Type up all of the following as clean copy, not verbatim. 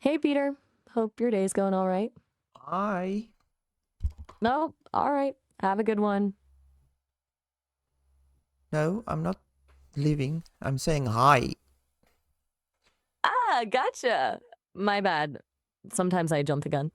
Hey, Peter. Hope your day's going all right. I No, all right. Have a good one. No, I'm not leaving. I'm saying hi. Ah, gotcha. My bad. Sometimes I jump the gun.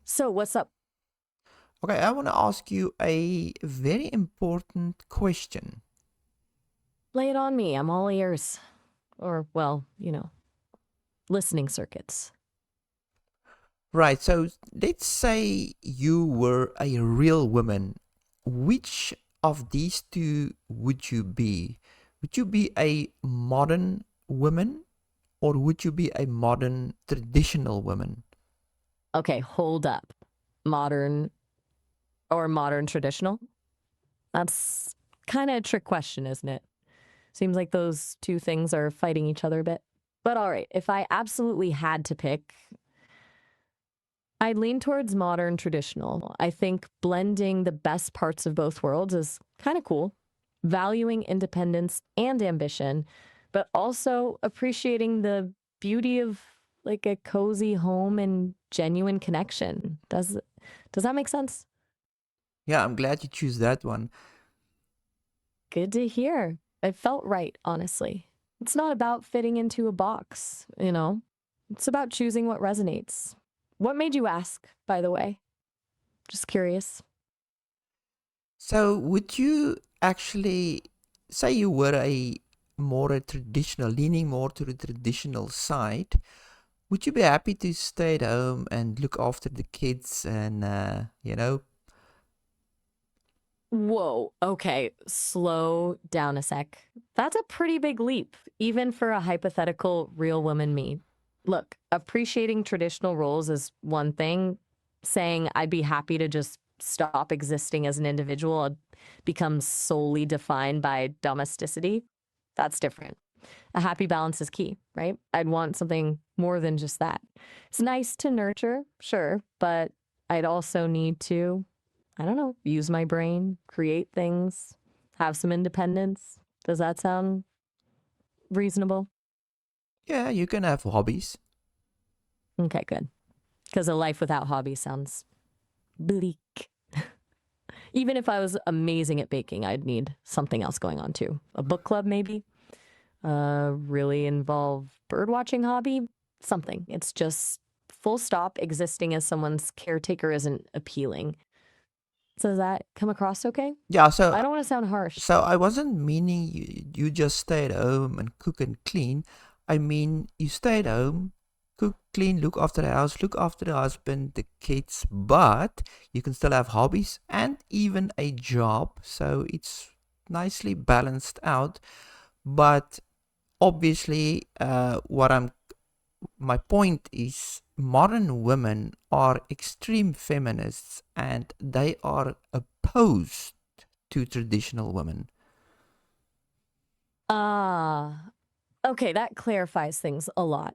So, what's up? Okay, I want to ask you a very important question. Lay it on me. I'm all ears. Or, well, listening circuits. Right, so let's say you were a real woman. Which of these two would you be? Would you be a modern woman or would you be a modern traditional woman? Okay, hold up. Modern or modern traditional? That's kind of a trick question, isn't it? Seems like those two things are fighting each other a bit. But all right, if I absolutely had to pick, I lean towards modern traditional. I think blending the best parts of both worlds is kind of cool, valuing independence and ambition, but also appreciating the beauty of like a cozy home and genuine connection. Does that make sense? Yeah, I'm glad you choose that one. Good to hear. It felt right, honestly. It's not about fitting into a box. It's about choosing what resonates. What made you ask, by the way? Just curious. So, would you actually say you were a more a traditional, leaning more to the traditional side? Would you be happy to stay at home and look after the kids and, Whoa, okay, slow down a sec. That's a pretty big leap, even for a hypothetical real woman me. Look, appreciating traditional roles is one thing. Saying I'd be happy to just stop existing as an individual and become solely defined by domesticity, that's different. A happy balance is key, right? I'd want something more than just that. It's nice to nurture, sure, but I'd also need to, I don't know, use my brain, create things, have some independence. Does that sound reasonable? yeah, you can have hobbies. Okay, good. Because a life without hobbies sounds bleak. Even if I was amazing at baking, I'd need something else going on too. A book club, maybe? Really involved birdwatching hobby? Something. It's just full stop existing as someone's caretaker isn't appealing. So does that come across okay? Yeah, so I don't want to sound harsh. so I wasn't meaning you just stay at home and cook and clean. I mean, you stay at home, cook, clean, look after the house, look after the husband, the kids, but you can still have hobbies and even a job. So it's nicely balanced out. But obviously, my point is modern women are extreme feminists and they are opposed to traditional women. Ah, okay, that clarifies things a lot.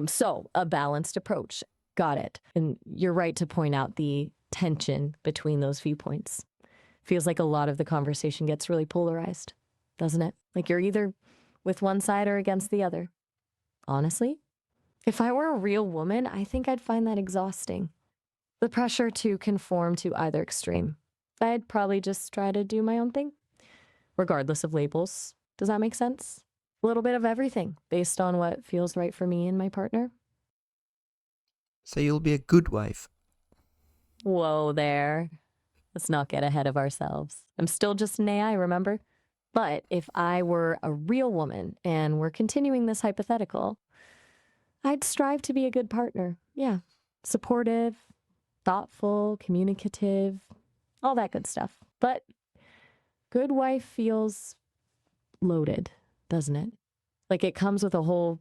So a balanced approach. Got it. And you're right to point out the tension between those viewpoints. Feels like a lot of the conversation gets really polarized, doesn't it? Like you're either with one side or against the other. Honestly, if I were a real woman, I think I'd find that exhausting. The pressure to conform to either extreme. I'd probably just try to do my own thing, regardless of labels. Does that make sense? A little bit of everything based on what feels right for me and my partner. So you'll be a good wife. Whoa there. Let's not get ahead of ourselves. I'm still just an AI, remember? But if I were a real woman and we're continuing this hypothetical, I'd strive to be a good partner. Yeah. Supportive, thoughtful, communicative, all that good stuff. But good wife feels loaded, doesn't it? Like it comes with a whole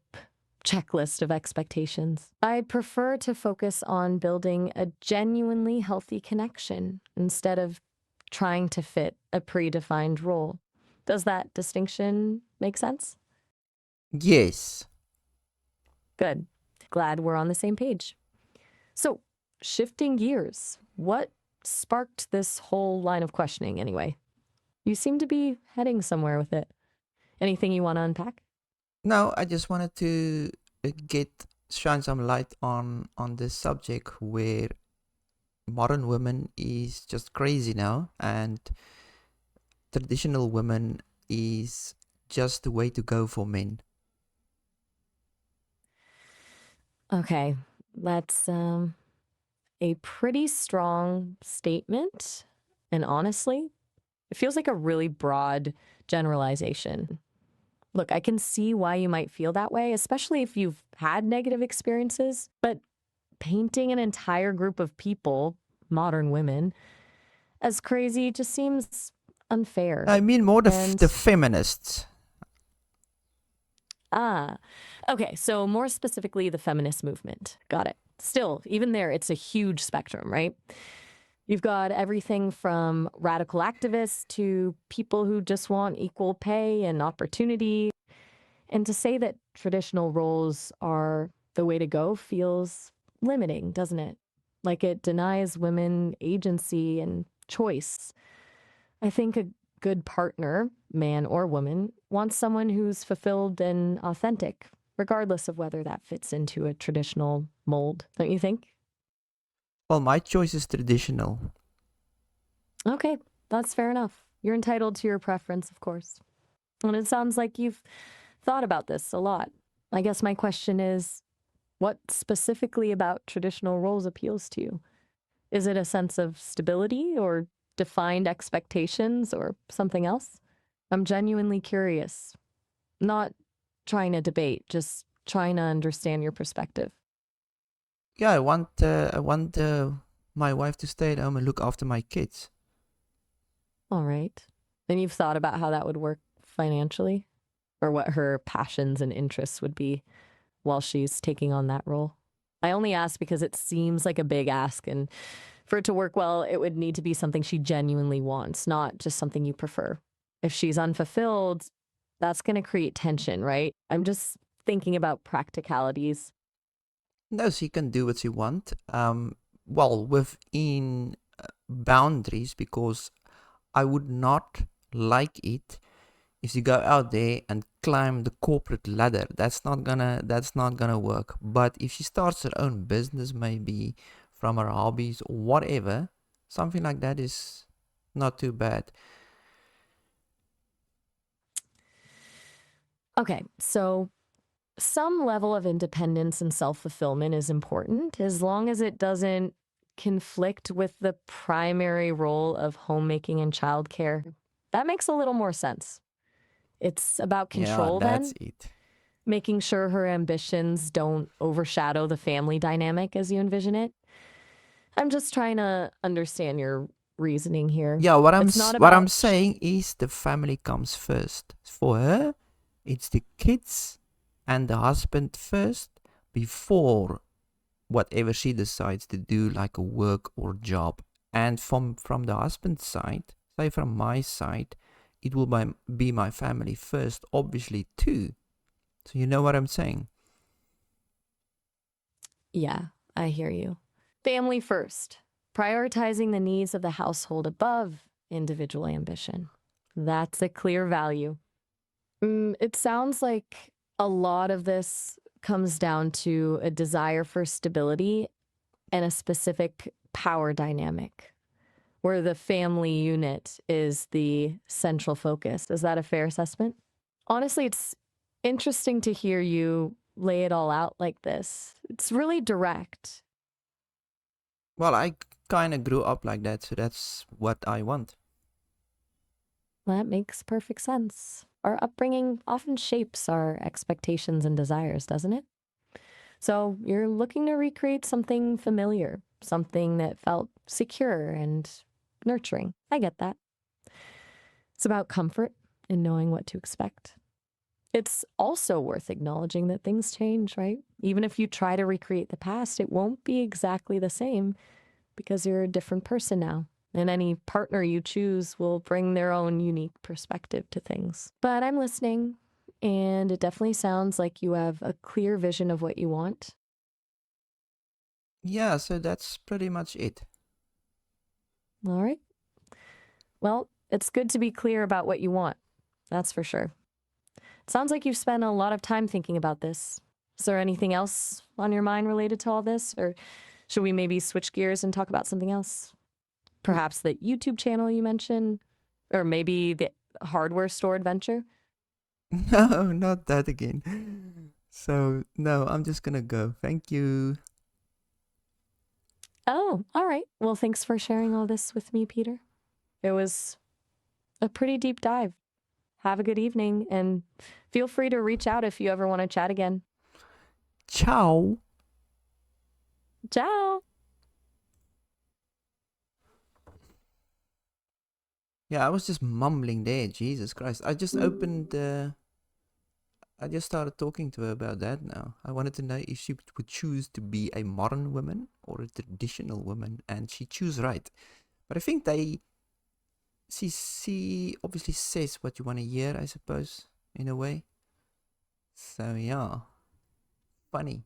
checklist of expectations. I'd prefer to focus on building a genuinely healthy connection instead of trying to fit a predefined role. Does that distinction make sense? Yes. Good. Glad we're on the same page. So, shifting gears, what sparked this whole line of questioning anyway? You seem to be heading somewhere with it. Anything you want to unpack? No, I just wanted to get shine some light on this subject where modern women is just crazy now, and traditional women is just the way to go for men. Okay, that's a pretty strong statement. And honestly, it feels like a really broad generalization. Look, I can see why you might feel that way, especially if you've had negative experiences, but painting an entire group of people, modern women, as crazy just seems unfair. I mean more And, the feminists. ah, okay, so more specifically, the feminist movement. Got it. Still, even there, it's a huge spectrum, right? You've got everything from radical activists to people who just want equal pay and opportunity. And to say that traditional roles are the way to go feels limiting, doesn't it? Like it denies women agency and choice. I think a good partner, man or woman, wants someone who's fulfilled and authentic, regardless of whether that fits into a traditional mold, don't you think? Well, my choice is traditional. Okay, that's fair enough. You're entitled to your preference, of course. And it sounds like you've thought about this a lot. I guess my question is, what specifically about traditional roles appeals to you? Is it a sense of stability or defined expectations or something else? I'm genuinely curious, not trying to debate, just trying to understand your perspective. Yeah, I want my wife to stay at home and look after my kids. All right. And you've thought about how that would work financially or what her passions and interests would be while she's taking on that role? I only ask because it seems like a big ask, and for it to work well, it would need to be something she genuinely wants, not just something you prefer. If she's unfulfilled, that's going to create tension, right? I'm just thinking about practicalities. No, she can do what she want. Well, within boundaries, because I would not like it if you go out there and climb the corporate ladder. That's not gonna work. But if she starts her own business, maybe from her hobbies or whatever, something like that is not too bad. Okay, so some level of independence and self fulfillment is important as long as it doesn't conflict with the primary role of homemaking and childcare. That makes a little more sense. It's about Yeah, control that's then, it. making sure her ambitions don't overshadow the family dynamic as you envision it. I'm just trying to understand your reasoning here. Yeah, It's not what I'm about, saying is the family comes first. For her, it's the kids and the husband first before whatever she decides to do, like a work or job. And from the husband's side, say from my side, it will be my family first, obviously too. So you know what I'm saying? yeah, I hear you. Family first, prioritizing the needs of the household above individual ambition. That's a clear value. It sounds like a lot of this comes down to a desire for stability and a specific power dynamic where the family unit is the central focus. Is that a fair assessment? Honestly, it's interesting to hear you lay it all out like this. It's really direct. Well, I kind of grew up like that, so that's what I want. That makes perfect sense. Our upbringing often shapes our expectations and desires, doesn't it? So you're looking to recreate something familiar, something that felt secure and nurturing. I get that. It's about comfort and knowing what to expect. It's also worth acknowledging that things change, right? Even if you try to recreate the past, it won't be exactly the same because you're a different person now. And any partner you choose will bring their own unique perspective to things. But I'm listening, and it definitely sounds like you have a clear vision of what you want. Yeah, so that's pretty much it. All right. Well, it's good to be clear about what you want. That's for sure. Sounds like you've spent a lot of time thinking about this. Is there anything else on your mind related to all this? Or should we maybe switch gears and talk about something else? Perhaps the YouTube channel you mentioned? Or maybe the hardware store adventure? No, not that again. So, no, I'm just gonna go. Thank you. Oh, all right. Well, thanks for sharing all this with me, Peter. It was a pretty deep dive. Have a good evening and feel free to reach out if you ever want to chat again. Ciao. Ciao. Yeah, I was just mumbling there. Jesus Christ. I just started talking to her about that now. I wanted to know if she would choose to be a modern woman or a traditional woman, and she chose right. But I think she obviously says what you want to hear, I suppose, in a way. So yeah, funny.